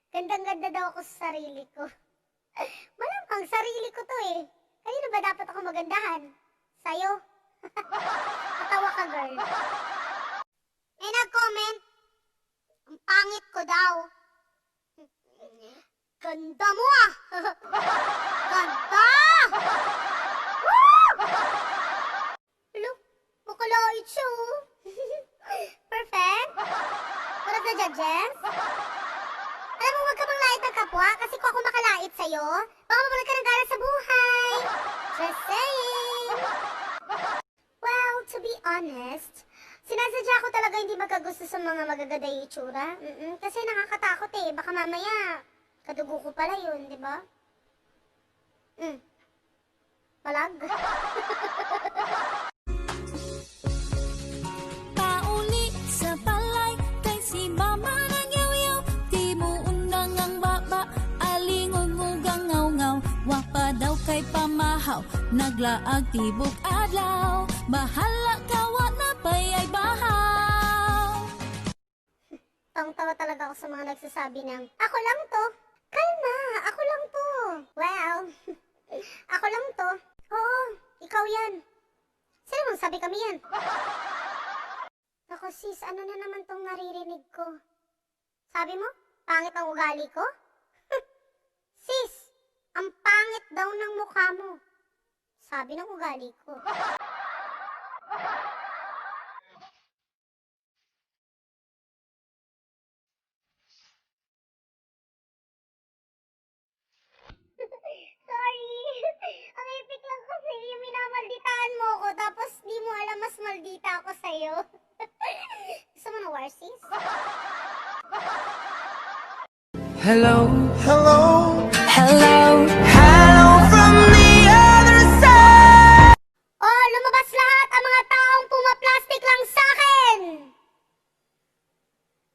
Gandang-ganda daw ako sa sarili ko. Malamang sarili ko to eh. Kanino ba dapat ako magandahan? Sa'yo? Matawa ka, girl. May nag-comment. Ang pangit ko daw. Ganda mo ah! Ganda! Woo! Look, bukalait siya oh. Perfect? One of the judges? Alam mo, huwag ka bang lait ng kapwa kasi kung ako makalait sa'yo, baka mabulag ka ng gara sa buhay. Just saying. Well, to be honest, sinasadya ko talaga hindi magkagusto sa mga magaganda yung itsura. Kasi nakakatakot eh. Baka mamaya, kadugo ko pala yun, di ba? Palag? Pauli sa balay kay si mama nang yaw-yaw. Di mo unang ang baba, alingon mo gangaw-ngaw. Wapa daw kay pamahaw, naglaag tibok adlaw. Bahala ka, wa na payay bahaw. Tawang-tawa talaga ako sa mga nagsasabi ng, ako lang to. Kalma, ako lang to. Well, ako lang to. Oo, ikaw yan. Sino mong sabi kami yan? Ako sis, ano na naman tong naririnig ko? Sabi mo, pangit ang ugali ko? Sis, ang pangit daw ng mukha mo. Sabi ng ugali ko. Sorry. Ang epic lang kasi yung minamalditahan mo ko tapos di mo alam mas maldita ako sa'yo. Gusto mo na war, sis? Hello, Hello, Hello, hello from the other side. Oh, lumabas lahat ang mga taong pumaplastic lang sa akin!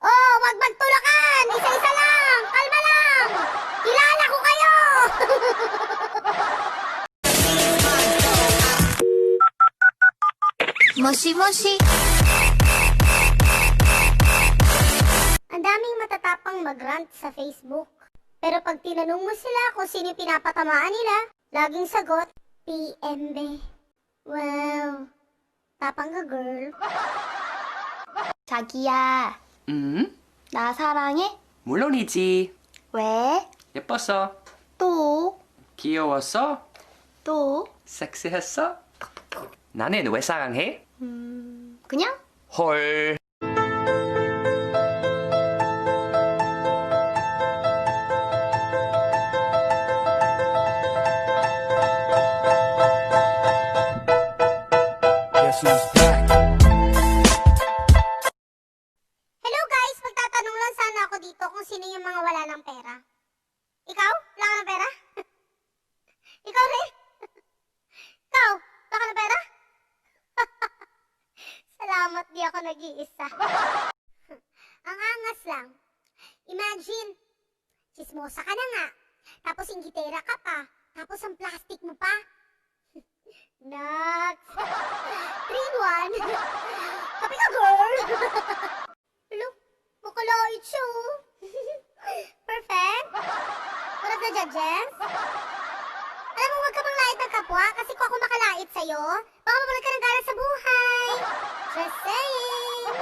Oh, wag magtulakan! Isa-isa lang! Kalma lang! Kilala ko kayo! moshi-moshi. Ang daming matatapang mag-rant sa Facebook. Pero pag tinanong mo sila kung sino yung pinapatamaan nila, laging sagot, PMB. Wow, tapang ka girl. 자기야, 나 사랑해? 물론이지. 왜? 예뻤어. 또? 귀여웠어. 또? 섹시했어. 나는 왜 사랑해? 그냥? 헐. guess who's back? Hello guys, magtatanong lang sana ako dito kung sino yung mga wala ng pera. Ikaw? Wala ka ng pera? Ikaw rin? Ikaw? Wala ka ng pera? Salamat, di ako nag-iisa. Ang angas lang. Imagine, chismosa ka na nga, tapos inggitera ka pa, tapos ang plastic mo pa. Nuts! 3-in-1. Kapi ka, girl! Look, bukalait siya oh. Perfect? One of the judges? Alam mo, huwag ka bang lait ng kapwa kasi kung ako makalait sa'yo, baka mabulag ka ng gara sa buhay. Just saying.